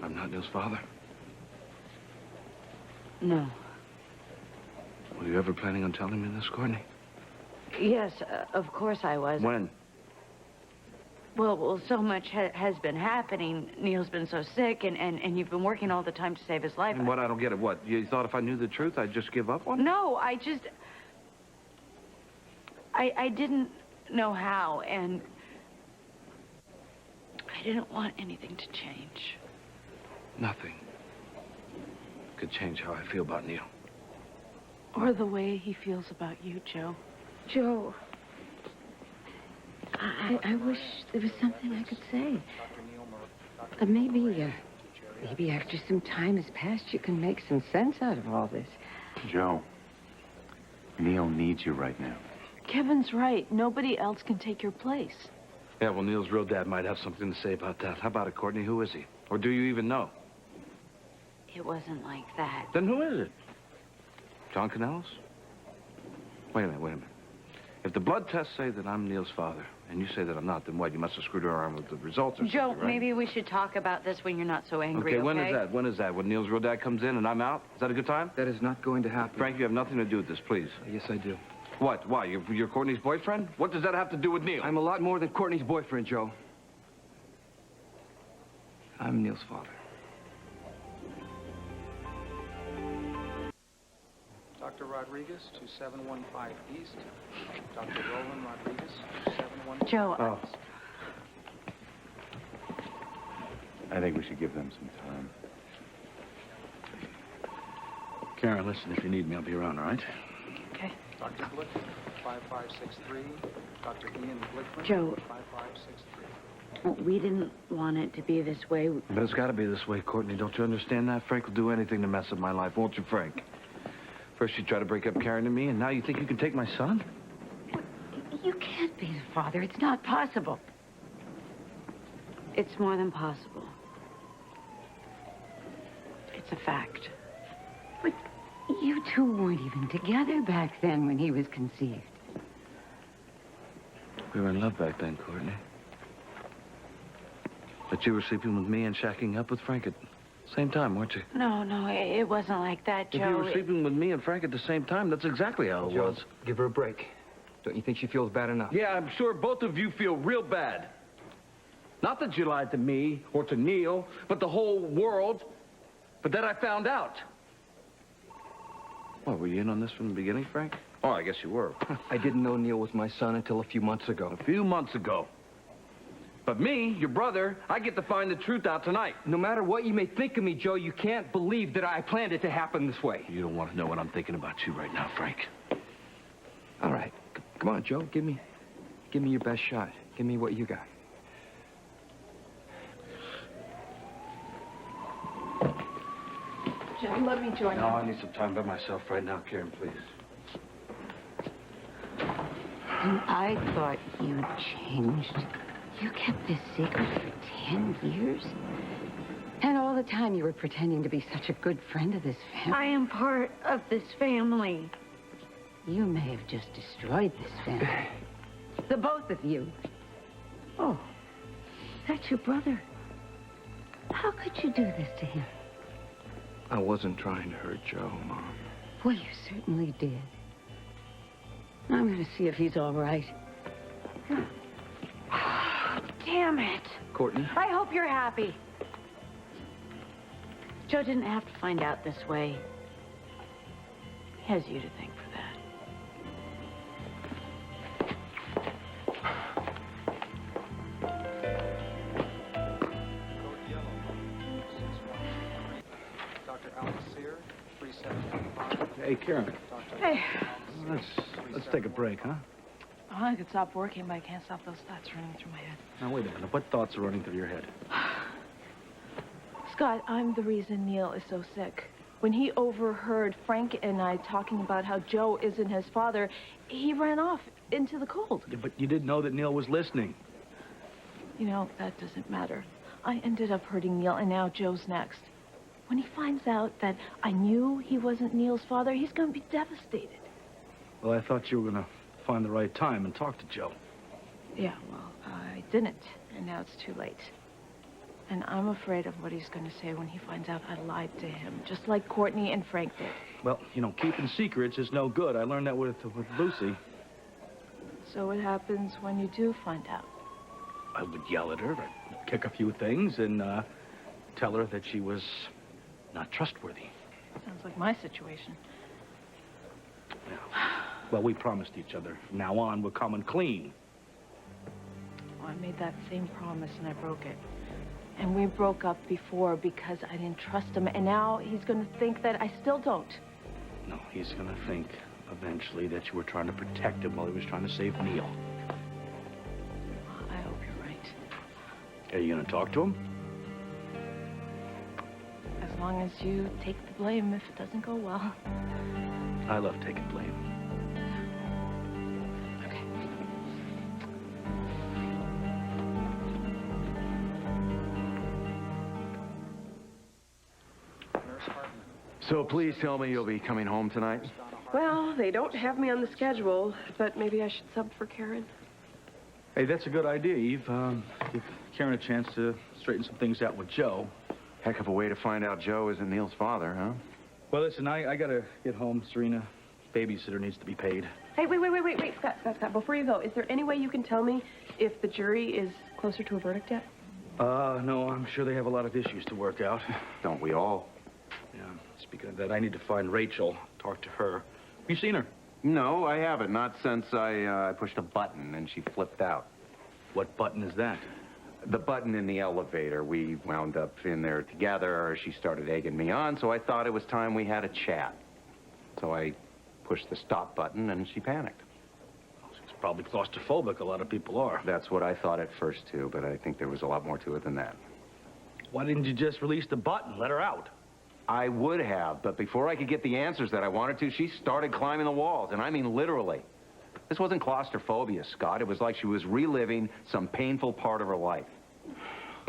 I'm not Neil's father? No. Were you ever planning on telling me this, Courtney? Yes, of course I was. When? Well, so much has been happening. Neil's been so sick, and you've been working all the time to save his life. And what? I don't get it. What? You thought if I knew the truth, I'd just give up on it? No, I didn't know how, and I didn't want anything to change. Nothing could change how I feel about Neil. Or the way he feels about you, Joe. Joe, I wish there was something I could say. Maybe after some time has passed, you can make some sense out of all this. Joe, Neil needs you right now. Kevin's right. Nobody else can take your place. Yeah, well, Neil's real dad might have something to say about that. How about it, Courtney? Who is he? Or do you even know? It wasn't like that. Then who is it? John Kanelos? Wait a minute. If the blood tests say that I'm Neil's father, and you say that I'm not, then what? You must have screwed around with the results or Joe, something, right? maybe we should talk about this when you're not so angry, okay? When is that? When is that? When Neil's real dad comes in and I'm out? Is that a good time? That is not going to happen. Frank, you have nothing to do with this, please. Yes, I do. What? Why? You're Courtney's boyfriend? What does that have to do with Neil? I'm a lot more than Courtney's boyfriend, Joe. I'm Neil's father. Dr. Rodriguez, 2715 East. Dr. Roland Rodriguez, 2715. Joe, Oh. I think we should give them some time. Karen, listen, if you need me, I'll be around, all right? okay. Dr. Blickman, 5563. Dr. Ian Blickman, Joe. 5563. Well, we didn't want it to be this way. But it's got to be this way, Courtney. Don't you understand that? Frank will do anything to mess up my life, won't you, Frank? First you try to break up Karen and me, and now you think you can take my son? You can't be the father. It's not possible. It's more than possible. It's a fact. But you two weren't even together back then when he was conceived. We were in love back then, Courtney. But you were sleeping with me and shacking up with Frank at the same time, weren't you? No, it wasn't like that, Joe. If you were sleeping with me and Frank at the same time, that's exactly how it was. Give her a break. Don't you think she feels bad enough? Yeah, I'm sure both of you feel real bad. Not that you lied to me or to Neil, but the whole world. But then I found out. What, were you in on this from the beginning, Frank? Oh, I guess you were. I didn't know Neil was my son until a few months ago. A few months ago. But me, your brother, I get to find the truth out tonight. No matter what you may think of me, Joe, you can't believe that I planned it to happen this way. You don't want to know what I'm thinking about you right now, Frank. All right. Come on, Joe. Give me your best shot. Give me what you got. Joe, let me join No, I need some time by myself right now, Karen, please. And I thought you changed. You kept this secret for 10 years? And all the time you were pretending to be such a good friend of this family. I am part of this family. You may have just destroyed this family. The both of you. Oh, that's your brother. How could you do this to him? I wasn't trying to hurt Joe, Mom. Well, you certainly did. I'm going to see if he's all right. Damn it. Courtney? I hope you're happy. Joe didn't have to find out this way. He has you to thank for that. Code yellow, 613. Dr. Alex Sear, 3725. Hey, Karen. Dr. Hey. Let's take a break, huh? Oh, I could stop working, but I can't stop those thoughts running through my head. Now, wait a minute. What thoughts are running through your head? Scott, I'm the reason Neil is so sick. When he overheard Frank and I talking about how Joe isn't his father, he ran off into the cold. Yeah, but you didn't know that Neil was listening. You know, that doesn't matter. I ended up hurting Neil, and now Joe's next. When he finds out that I knew he wasn't Neil's father, he's going to be devastated. Well, I thought you were going to find the right time and talk to Joe. Yeah, well, I didn't, and now it's too late. And I'm afraid of what he's going to say when he finds out I lied to him, just like Courtney and Frank did. Well, you know, keeping secrets is no good. I learned that with Lucy. So what happens when you do find out? I would yell at her, I'd kick a few things, and tell her that she was not trustworthy. Sounds like my situation. Yeah. Well, we promised each other. From now on, we're coming clean. Well, I made that same promise and I broke it. And we broke up before because I didn't trust him, and now he's going to think that I still don't. No, he's going to think eventually that you were trying to protect him while he was trying to save Neil. I hope you're right. Are you going to talk to him? As long as you take the blame if it doesn't go well. I love taking blame. Okay. So please tell me you'll be coming home tonight. Well, they don't have me on the schedule, but maybe I should sub for Karen. Hey, that's a good idea, Eve. Give Karen a chance to straighten some things out with Joe. Heck of a way to find out Joe isn't Neil's father, huh? Well, listen, I got to get home. Serena, babysitter needs to be paid. Hey, wait, Scott, before you go, is there any way you can tell me if the jury is closer to a verdict yet? No, I'm sure they have a lot of issues to work out. Don't we all? Yeah, speaking of that, I need to find Rachel, talk to her. You seen her? No, I haven't. Not since I pushed a button and she flipped out. What button is that? The button in the elevator. We wound up in there together. She started egging me on, so I thought it was time we had a chat. So I pushed the stop button and she panicked. She's probably claustrophobic. A lot of people are. That's what I thought at first, too, but I think there was a lot more to it than that. Why didn't you just release the button? Let her out. I would have, but before I could get the answers that I wanted to, she started climbing the walls, and I mean literally. This wasn't claustrophobia, Scott. It was like she was reliving some painful part of her life.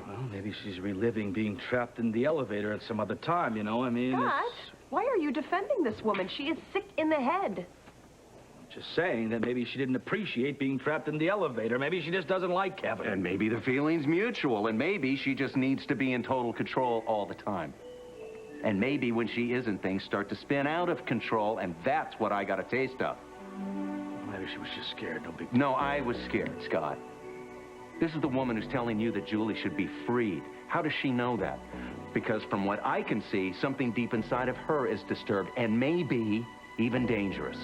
Well, maybe she's reliving being trapped in the elevator at some other time, you know? I mean, Scott, why are you defending this woman? She is sick in the head. Just saying that maybe she didn't appreciate being trapped in the elevator. Maybe she just doesn't like Kevin. And maybe the feeling's mutual, and maybe she just needs to be in total control all the time. And maybe when she isn't, things start to spin out of control, and that's what I got a taste of. Maybe she was just scared. No big deal. No, I was scared, Scott. This is the woman who's telling you that Julie should be freed. How does she know that? Because from what I can see, something deep inside of her is disturbed and maybe even dangerous.